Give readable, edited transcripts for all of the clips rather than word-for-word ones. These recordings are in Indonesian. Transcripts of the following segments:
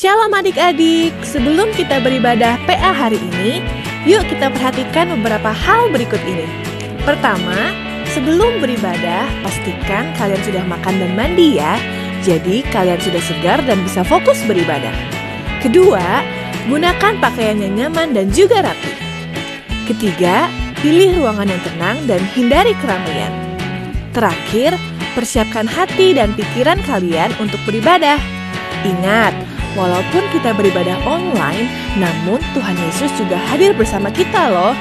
Shalom adik-adik, sebelum kita beribadah PA hari ini, yuk kita perhatikan beberapa hal berikut ini. Pertama, sebelum beribadah, pastikan kalian sudah makan dan mandi ya. Jadi kalian sudah segar dan bisa fokus beribadah. Kedua, gunakan pakaian yang nyaman dan juga rapi. Ketiga, pilih ruangan yang tenang dan hindari keramaian. Terakhir, persiapkan hati dan pikiran kalian untuk beribadah. Ingat, walaupun kita beribadah online, namun Tuhan Yesus juga hadir bersama kita loh.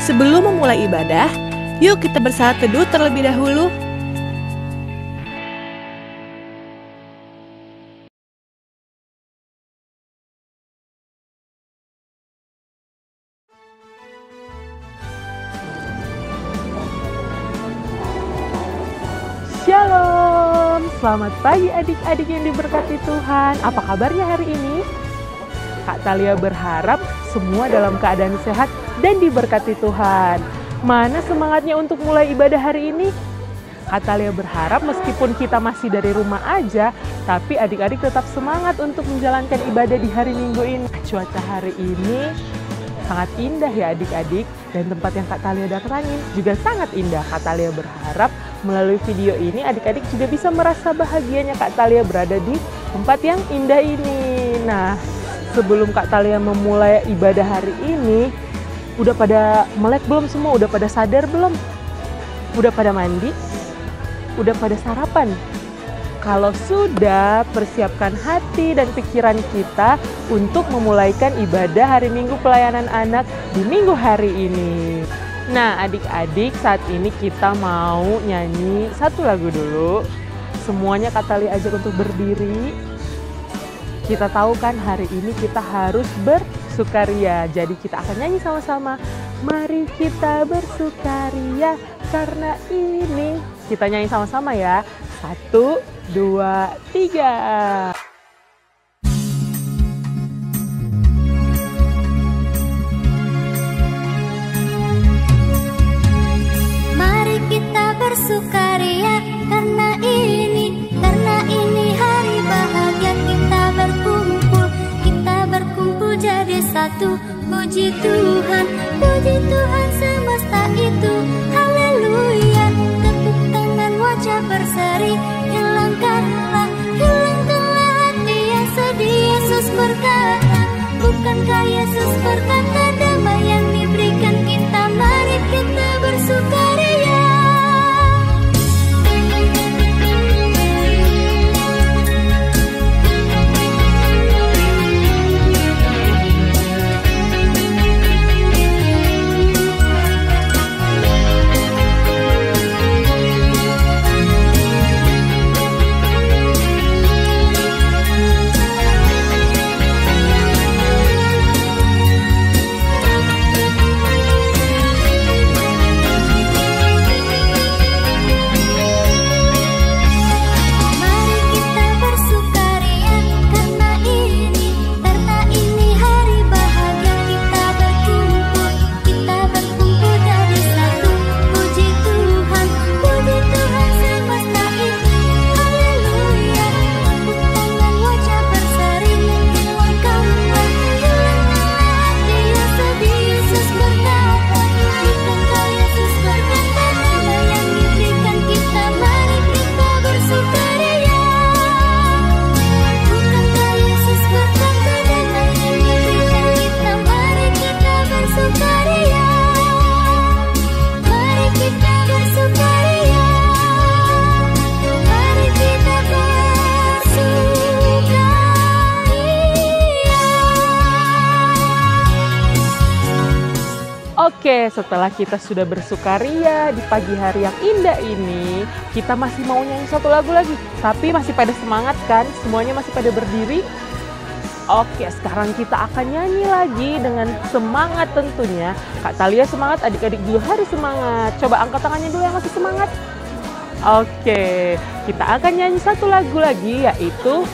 Sebelum memulai ibadah, yuk kita bersaat teduh terlebih dahulu. Shalom, selamat pagi adik-adik yang diberkati Tuhan. Apa kabarnya hari ini? Kak Talia berharap semua dalam keadaan sehat dan diberkati Tuhan. Mana semangatnya untuk mulai ibadah hari ini? Kak Talia berharap meskipun kita masih dari rumah aja, tapi adik-adik tetap semangat untuk menjalankan ibadah di hari Minggu ini. Cuaca hari ini sangat indah ya adik-adik, dan tempat yang Kak Talia datangin juga sangat indah. Kak Talia berharap melalui video ini adik-adik juga bisa merasa bahagianya Kak Talia berada di tempat yang indah ini. Nah, sebelum Kak Talia memulai ibadah hari ini, udah pada melek belum semua? Udah pada sadar belum? Udah pada mandi? Udah pada sarapan? Kalau sudah, persiapkan hati dan pikiran kita untuk memulaikan ibadah hari Minggu pelayanan anak di minggu hari ini. Nah, adik-adik, saat ini kita mau nyanyi satu lagu dulu. Semuanya Kak Talia ajak untuk berdiri. Kita tahu kan hari ini kita harus bersukaria. Jadi kita akan nyanyi sama-sama. Mari kita bersukaria karena ini. Kita nyanyi sama-sama ya. 1, 2, 3. Bersukaria karena ini hari bahagia, kita berkumpul jadi satu. Puji Tuhan semesta itu, haleluya. Tepuk tangan, wajah berseri, hilangkanlah hati yang sedih. Yesus berkata, bukankah Yesus berkata, damai yang diberikan kita, mari kita bersukaria. Oke, setelah kita sudah bersukaria di pagi hari yang indah ini, kita masih mau nyanyi satu lagu lagi. Tapi masih pada semangat kan? Semuanya masih pada berdiri? Oke, sekarang kita akan nyanyi lagi dengan semangat tentunya. Kak Talia semangat, adik-adik juga harus semangat. Coba angkat tangannya dulu yang masih semangat. Oke, kita akan nyanyi satu lagu lagi, yaitu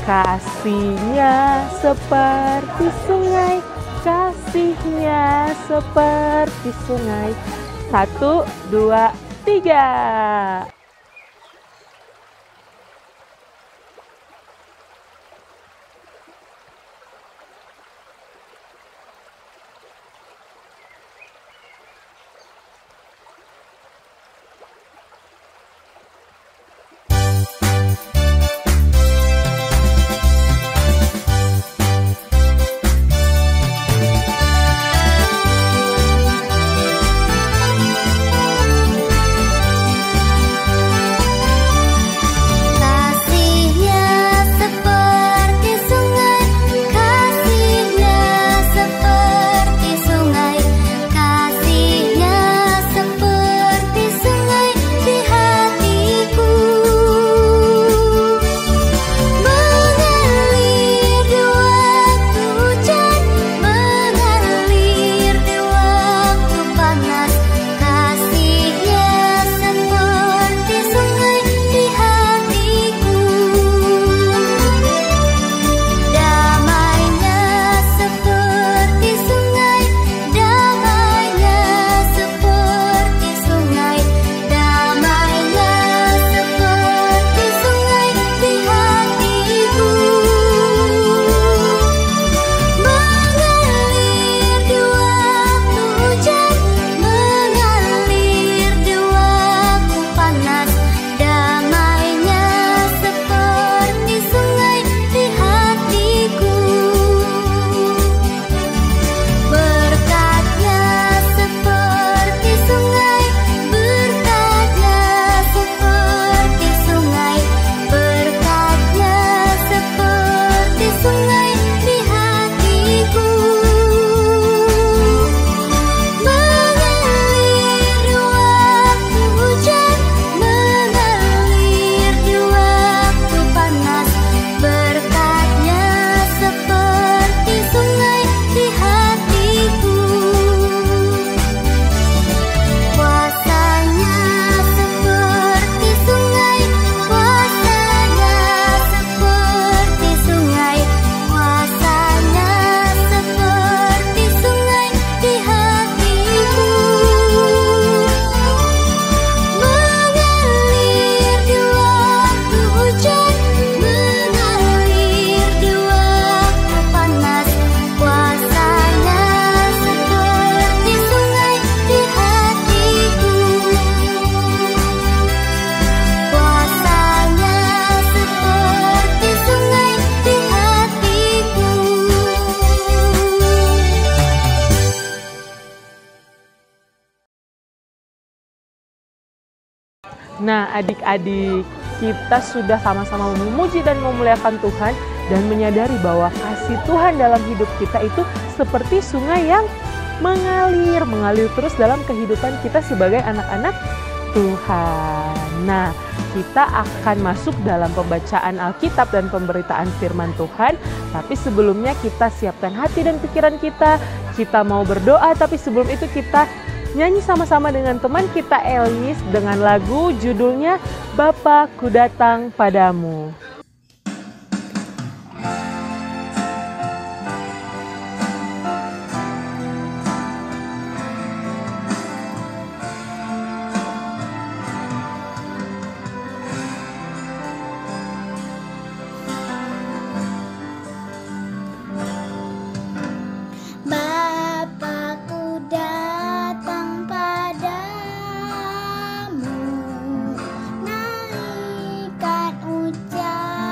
Kasihnya Seperti Sungai. Kasihnya seperti sungai. 1, 2, 3. Nah, adik-adik, kita sudah sama-sama memuji dan memuliakan Tuhan dan menyadari bahwa kasih Tuhan dalam hidup kita itu seperti sungai yang mengalir terus dalam kehidupan kita sebagai anak-anak Tuhan. Nah, kita akan masuk dalam pembacaan Alkitab dan pemberitaan firman Tuhan. Tapi sebelumnya kita siapkan hati dan pikiran kita. Kita mau berdoa, tapi sebelum itu kita nyanyi sama-sama dengan teman kita Elis dengan lagu judulnya Bapa Ku Datang Padamu. Bapakku datang padamu, naikkan ucapan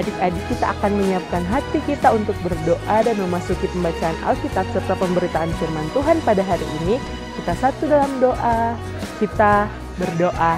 Adik-adik, kita akan menyiapkan hati kita untuk berdoa dan memasuki pembacaan Alkitab serta pemberitaan firman Tuhan pada hari ini. Kita satu dalam doa, kita berdoa.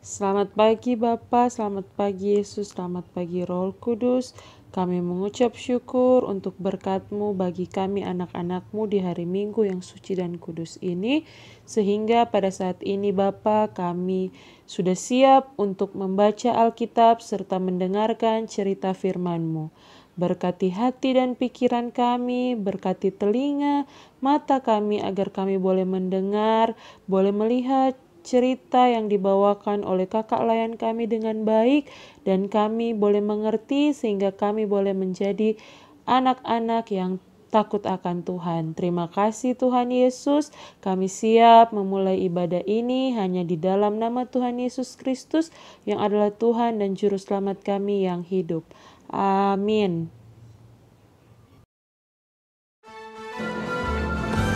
Selamat pagi Bapa, selamat pagi Yesus, selamat pagi Roh Kudus. Kami mengucap syukur untuk berkat-Mu bagi kami anak-anak-Mu di hari Minggu yang suci dan kudus ini. Sehingga pada saat ini Bapa, kami sudah siap untuk membaca Alkitab serta mendengarkan cerita firman-Mu. Berkati hati dan pikiran kami, berkati telinga, mata kami agar kami boleh mendengar, boleh melihat cerita yang dibawakan oleh kakak layan kami dengan baik, dan kami boleh mengerti sehingga kami boleh menjadi anak-anak yang takut akan Tuhan. Terima kasih Tuhan Yesus, kami siap memulai ibadah ini hanya di dalam nama Tuhan Yesus Kristus yang adalah Tuhan dan Juru Selamat kami yang hidup. Amin.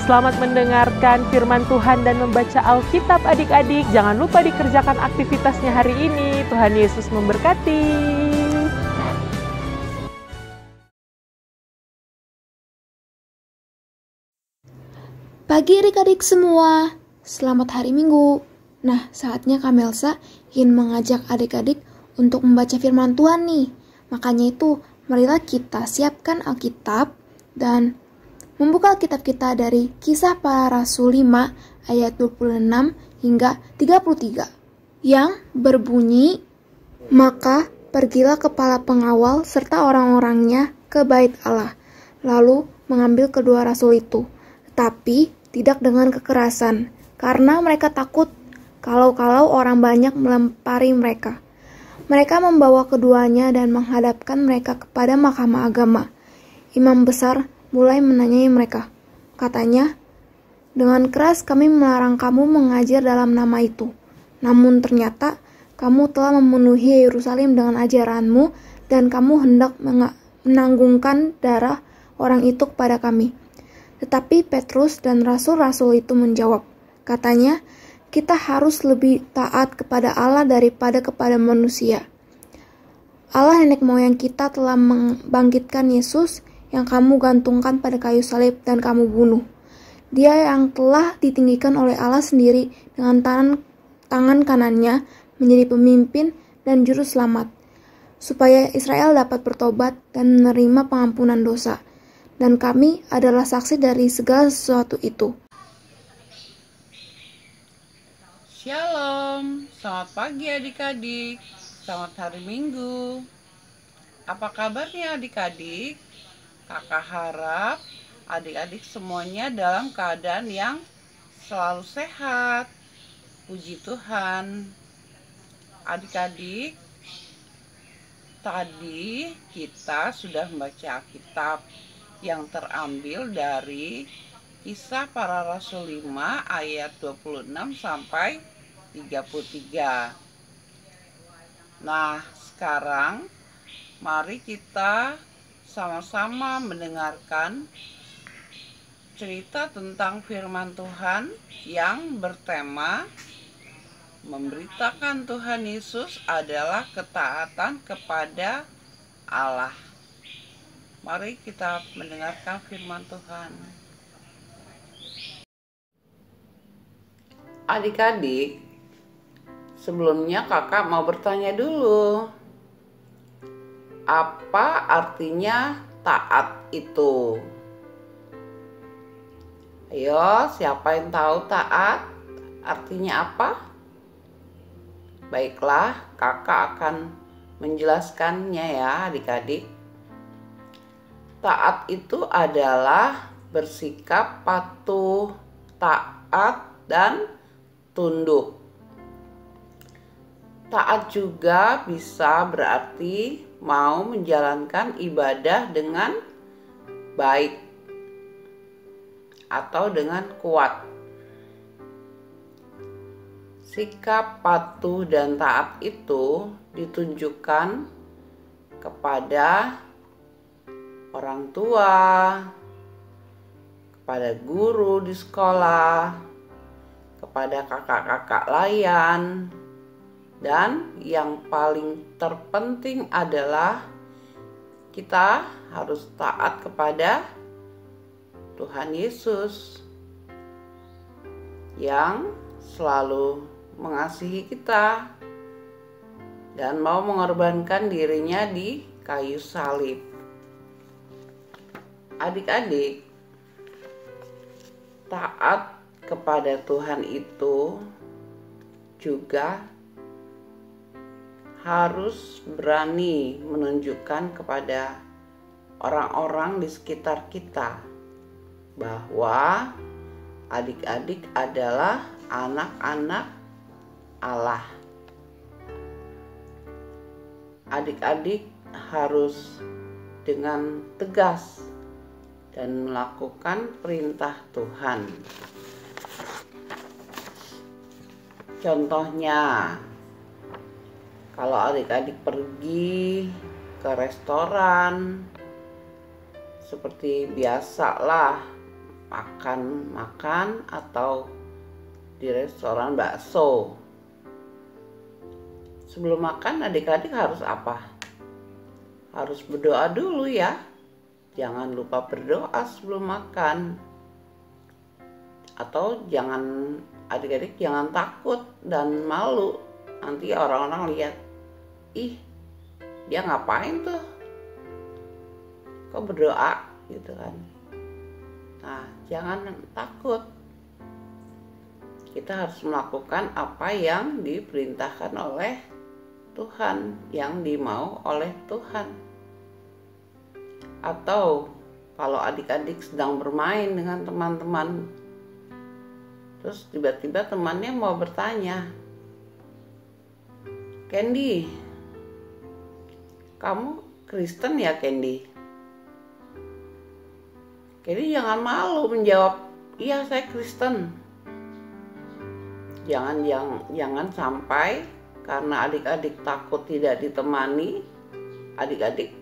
Selamat mendengarkan firman Tuhan dan membaca Alkitab adik-adik. Jangan lupa dikerjakan aktivitasnya hari ini. Tuhan Yesus memberkati. Pagi adik-adik semua, selamat hari Minggu. Nah, saatnya Kak Melsa ingin mengajak adik-adik untuk membaca firman Tuhan nih. Makanya itu, marilah kita siapkan Alkitab dan membuka Alkitab kita dari Kisah Para Rasul 5 ayat 26 hingga 33 yang berbunyi, "Maka pergilah kepala pengawal serta orang-orangnya ke bait Allah, lalu mengambil kedua rasul itu, tetapi tidak dengan kekerasan, karena mereka takut kalau-kalau orang banyak melempari mereka. Mereka membawa keduanya dan menghadapkan mereka kepada mahkamah agama. Imam besar mulai menanyai mereka. Katanya, 'Dengan keras kami melarang kamu mengajar dalam nama itu. Namun ternyata kamu telah memenuhi Yerusalem dengan ajaranmu dan kamu hendak menanggungkan darah orang itu kepada kami.' Tetapi Petrus dan rasul-rasul itu menjawab. Katanya, 'Kita harus lebih taat kepada Allah daripada kepada manusia. Allah nenek moyang kita telah membangkitkan Yesus yang kamu gantungkan pada kayu salib dan kamu bunuh. Dia yang telah ditinggikan oleh Allah sendiri dengan tangan kanannya menjadi pemimpin dan juru selamat, supaya Israel dapat bertobat dan menerima pengampunan dosa. Dan kami adalah saksi dari segala sesuatu itu.'" Shalom, selamat pagi adik-adik, selamat hari Minggu. Apa kabarnya adik-adik? Kakak harap adik-adik semuanya dalam keadaan yang selalu sehat. Puji Tuhan. Adik-adik, tadi kita sudah membaca Alkitab yang terambil dari Kisah Para Rasul 5 ayat 26 sampai 33. Nah, sekarang mari kita sama-sama mendengarkan cerita tentang firman Tuhan yang bertema memberitakan Tuhan Yesus adalah ketaatan kepada Allah. Mari kita mendengarkan firman Tuhan. Adik-adik, sebelumnya kakak mau bertanya dulu. Apa artinya taat itu? Ayo, siapa yang tahu taat artinya apa? Baiklah, kakak akan menjelaskannya ya adik-adik. Taat itu adalah bersikap patuh, taat, dan tunduk. Taat juga bisa berarti mau menjalankan ibadah dengan baik atau dengan kuat. Sikap patuh dan taat itu ditunjukkan kepada orang tua, kepada guru di sekolah, kepada kakak-kakak layan, Dan yang paling terpenting adalah kita harus taat kepada Tuhan Yesus yang selalu mengasihi kita dan mau mengorbankan dirinya di kayu salib. Adik-adik, taat kepada Tuhan itu juga harus berani menunjukkan kepada orang-orang di sekitar kita bahwa adik-adik adalah anak-anak Allah. Adik-adik harus dengan tegas dan melakukan perintah Tuhan. Contohnya, kalau adik-adik pergi ke restoran, seperti biasalah makan atau di restoran bakso. Sebelum makan adik-adik harus apa? Harus berdoa dulu ya. Jangan lupa berdoa sebelum makan. Atau adik-adik jangan takut dan malu. Nanti orang-orang lihat, ih dia ngapain tuh? Kok berdoa gitu kan. Nah, jangan takut. Kita harus melakukan apa yang diperintahkan oleh Tuhan, yang dimau oleh Tuhan. Atau kalau adik-adik sedang bermain dengan teman-teman, terus tiba-tiba temannya mau bertanya, "Candy, kamu Kristen ya, Candy?" Candy jangan malu menjawab, "Iya, saya Kristen." Jangan sampai karena adik-adik takut tidak ditemani, adik-adik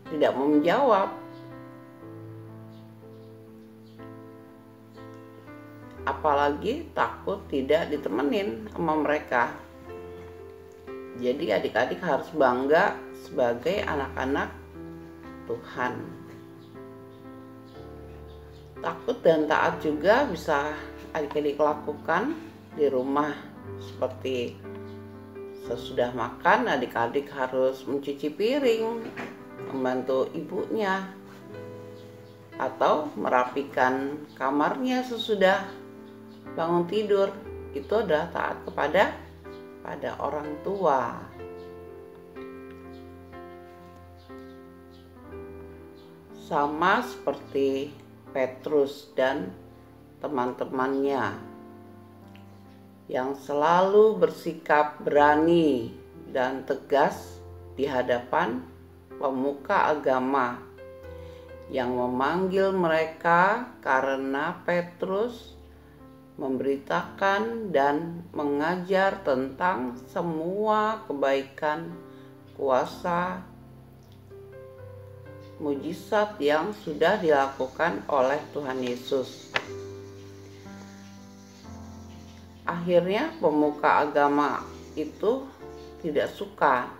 tidak mau menjawab. Apalagi takut tidak ditemenin sama mereka. Jadi adik-adik harus bangga sebagai anak-anak Tuhan. Takut dan taat juga bisa adik-adik lakukan di rumah. Seperti sesudah makan adik-adik harus mencuci piring, membantu ibunya, atau merapikan kamarnya sesudah bangun tidur. Itu adalah taat kepada orang tua. Sama seperti Petrus dan teman-temannya yang selalu bersikap berani dan tegas di hadapan pemuka agama yang memanggil mereka karena Petrus memberitakan dan mengajar tentang semua kebaikan, kuasa, mujizat yang sudah dilakukan oleh Tuhan Yesus. Akhirnya pemuka agama itu tidak suka,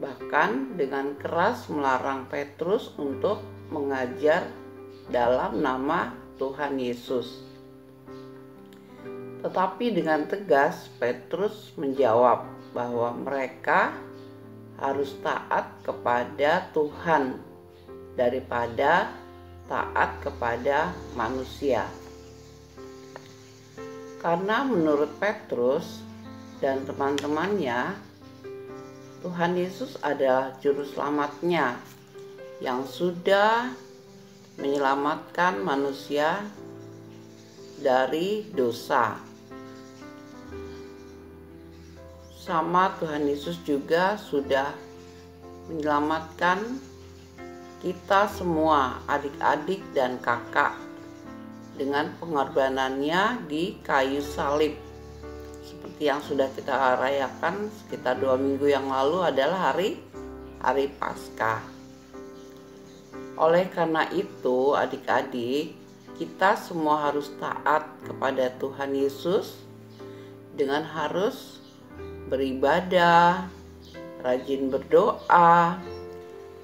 bahkan dengan keras melarang Petrus untuk mengajar dalam nama Tuhan Yesus. Tetapi dengan tegas Petrus menjawab bahwa mereka harus taat kepada Tuhan daripada taat kepada manusia. Karena menurut Petrus dan teman-temannya, Tuhan Yesus adalah juru selamatnya yang sudah menyelamatkan manusia dari dosa. Sama Tuhan Yesus juga sudah menyelamatkan kita semua, adik-adik dan kakak, dengan pengorbanannya di kayu salib. Seperti yang sudah kita rayakan sekitar 2 minggu yang lalu adalah hari Paskah. Oleh karena itu, adik-adik, kita semua harus taat kepada Tuhan Yesus dengan harus beribadah, rajin berdoa,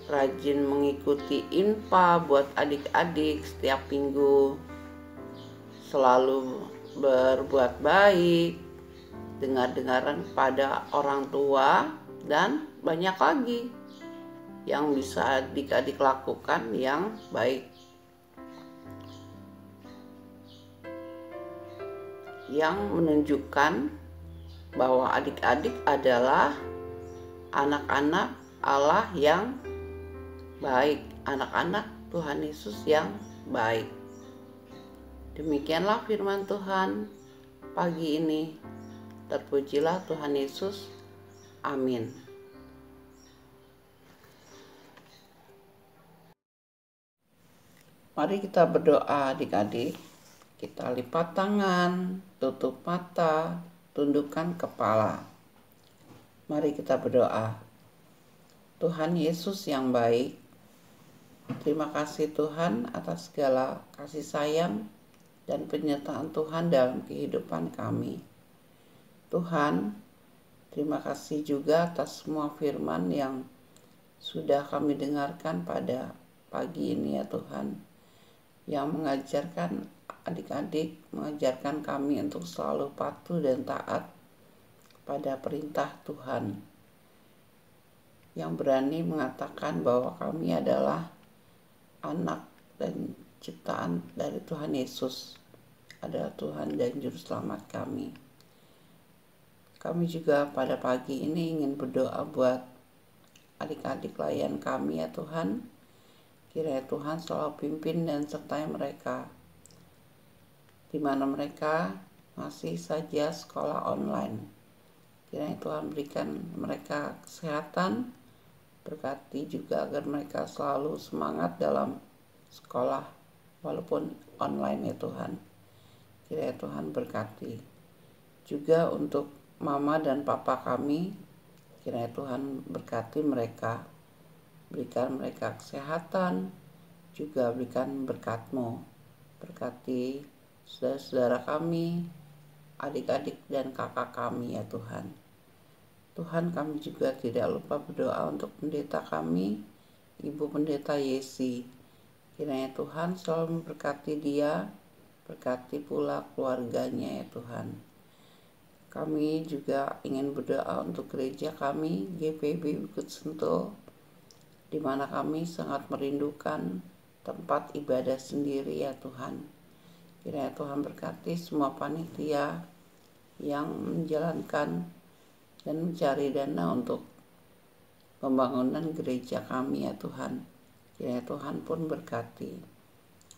rajin mengikuti infak buat adik-adik setiap minggu, selalu berbuat baik, dengar-dengaran pada orang tua, dan banyak lagi yang bisa adik-adik lakukan yang baik, yang menunjukkan bahwa adik-adik adalah anak-anak Allah yang baik, anak-anak Tuhan Yesus yang baik. Demikianlah firman Tuhan pagi ini. Terpujilah Tuhan Yesus. Amin. Mari kita berdoa adik-adik. Kita lipat tangan, tutup mata, tundukkan kepala. Mari kita berdoa. Tuhan Yesus yang baik, terima kasih Tuhan atas segala kasih sayang dan penyertaan Tuhan dalam kehidupan kami. Tuhan, terima kasih juga atas semua firman yang sudah kami dengarkan pada pagi ini ya Tuhan, yang mengajarkan adik-adik, mengajarkan kami untuk selalu patuh dan taat pada perintah Tuhan, yang berani mengatakan bahwa kami adalah anak dan ciptaan dari Tuhan Yesus, adalah Tuhan dan Juru Selamat kami. Kami juga pada pagi ini ingin berdoa buat adik-adik layan kami ya Tuhan. Kiranya Tuhan selalu pimpin dan sertai mereka, di mana mereka masih saja sekolah online. Kiranya Tuhan berikan mereka kesehatan, berkati juga agar mereka selalu semangat dalam sekolah walaupun online ya Tuhan. Kiranya Tuhan berkati juga untuk mama dan papa kami. Kiranya Tuhan berkati mereka, berikan mereka kesehatan, juga berikan berkat-Mu. Berkati saudara-saudara kami, adik-adik dan kakak kami ya Tuhan. Tuhan, kami juga tidak lupa berdoa untuk pendeta kami, Ibu Pendeta Yesi. Kiranya Tuhan selalu memberkati dia, berkati pula keluarganya ya Tuhan. Kami juga ingin berdoa untuk gereja kami, GPB Bukit Sentul, di mana kami sangat merindukan tempat ibadah sendiri ya Tuhan. Kiranya Tuhan berkati semua panitia yang menjalankan dan mencari dana untuk pembangunan gereja kami ya Tuhan. Kiranya Tuhan pun berkati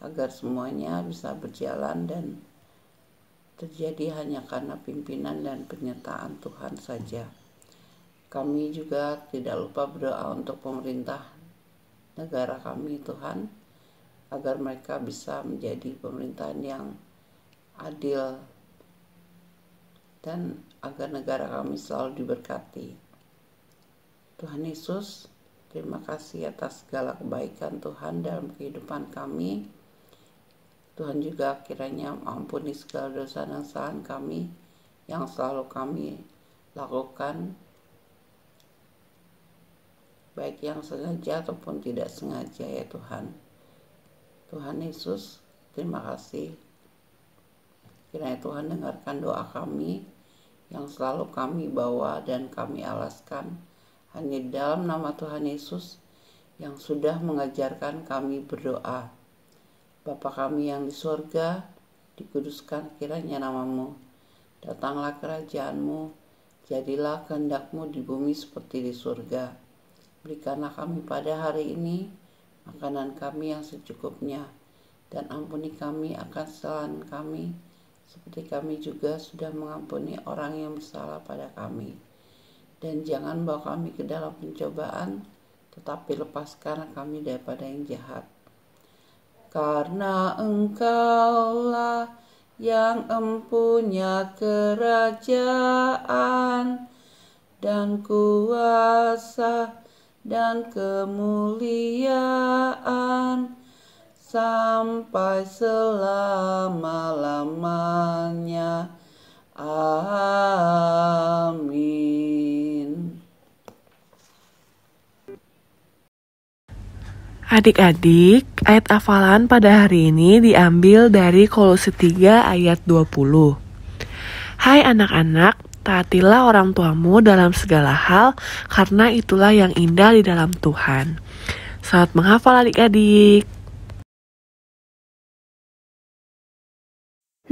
agar semuanya bisa berjalan dan terjadi hanya karena pimpinan dan penyertaan Tuhan saja. Kami juga tidak lupa berdoa untuk pemerintah negara kami Tuhan, agar mereka bisa menjadi pemerintahan yang adil dan agar negara kami selalu diberkati. Tuhan Yesus, terima kasih atas segala kebaikan Tuhan dalam kehidupan kami. Tuhan juga kiranya ampuni segala dosa dan kesalahan kami yang selalu kami lakukan, baik yang sengaja ataupun tidak sengaja ya Tuhan. Tuhan Yesus, terima kasih. Kiranya Tuhan dengarkan doa kami yang selalu kami bawa dan kami alaskan hanya di dalam nama Tuhan Yesus yang sudah mengajarkan kami berdoa. Bapa kami yang di surga, dikuduskan kiranya nama-Mu. Datanglah kerajaan-Mu, jadilah kehendak-Mu di bumi seperti di surga. Berikanlah kami pada hari ini makanan kami yang secukupnya, dan ampuni kami akan kesalahan kami, seperti kami juga sudah mengampuni orang yang bersalah pada kami. Dan jangan bawa kami ke dalam pencobaan, tetapi lepaskan kami daripada yang jahat. Karena Engkaulah yang empunya kerajaan dan kuasa dan kemuliaan sampai selama-lamanya. Amin. Adik-adik, ayat hafalan pada hari ini diambil dari Kolose 3 ayat 20. Hai anak-anak, taatilah orang tuamu dalam segala hal, karena itulah yang indah di dalam Tuhan. Selamat menghafal adik-adik.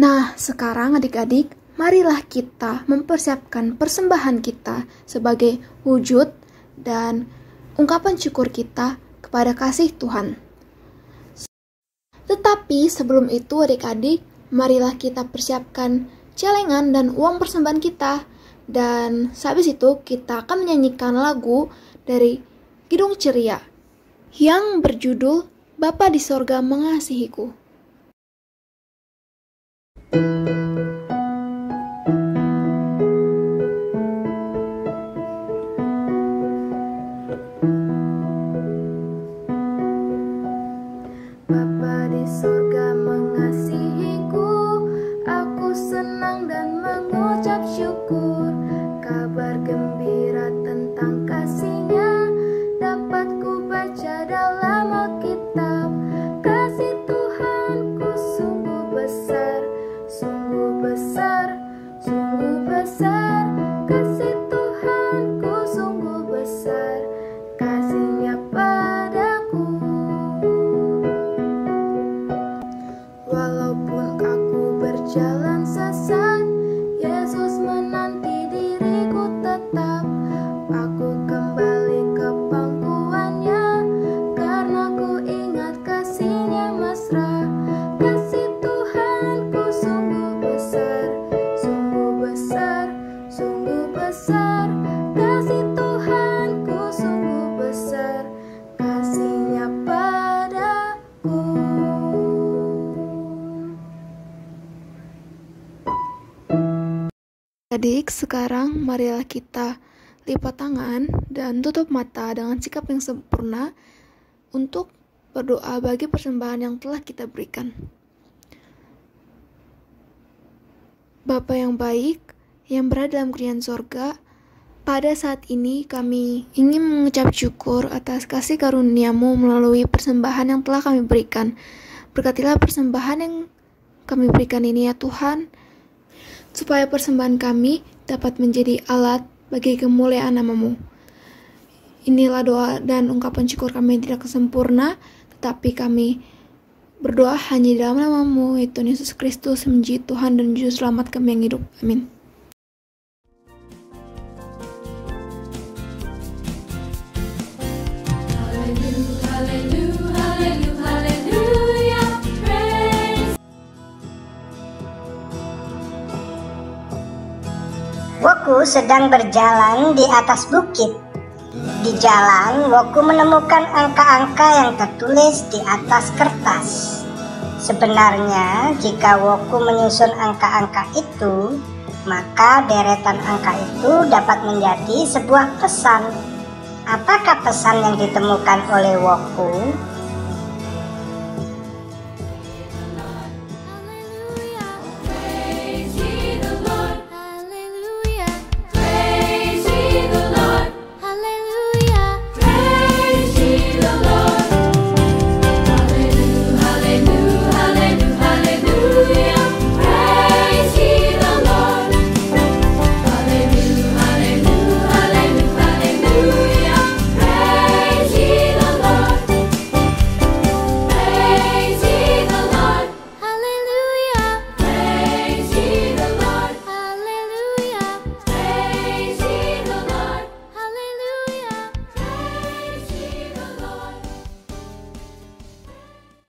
Nah, sekarang adik-adik, marilah kita mempersiapkan persembahan kita sebagai wujud dan ungkapan syukur kita kepada kasih Tuhan. Tetapi sebelum itu adik-adik, marilah kita persiapkan celengan dan uang persembahan kita. Dan habis itu kita akan menyanyikan lagu dari Kidung Ceria yang berjudul Bapa di Sorga Mengasihiku. Bapa di surga mengasihiku, aku senang dan mengucap syukur. Kabar gembira tentang kasih-Nya dapat ku baca dalam Alkitab. Kasih Tuhanku sungguh besar, sungguh besar, sungguh besar. Kasih Tuhanku sungguh besar, kasih-Nya padaku. Walaupun aku berjalan sesat, Yesus menanti diriku tetap. Aku kembali ke pangkuannya, karena ku ingat kasih-Nya mesra. Kasih Tuhanku sungguh besar, sungguh besar, sungguh besar. Kasih Tuhanku sungguh besar, kasih-Nya padaku. Adik, sekarang marilah kita lipat tangan dan tutup mata dengan sikap yang sempurna untuk berdoa bagi persembahan yang telah kita berikan. Bapa yang baik, yang berada dalam kerajaan sorga, pada saat ini kami ingin mengucap syukur atas kasih karunia-Mu melalui persembahan yang telah kami berikan. Berkatilah persembahan yang kami berikan ini ya Tuhan, supaya persembahan kami dapat menjadi alat bagi kemuliaan nama-Mu. Inilah doa dan ungkapan syukur kami yang tidak sempurna, tetapi kami berdoa hanya di dalam nama-Mu, yaitu Yesus Kristus, menjadi Tuhan dan Juru Selamat kami yang hidup. Amin. Woku sedang berjalan di atas bukit. Di jalan, Woku menemukan angka-angka yang tertulis di atas kertas. Sebenarnya, jika Woku menyusun angka-angka itu, maka deretan angka itu dapat menjadi sebuah pesan. Apakah pesan yang ditemukan oleh Woku?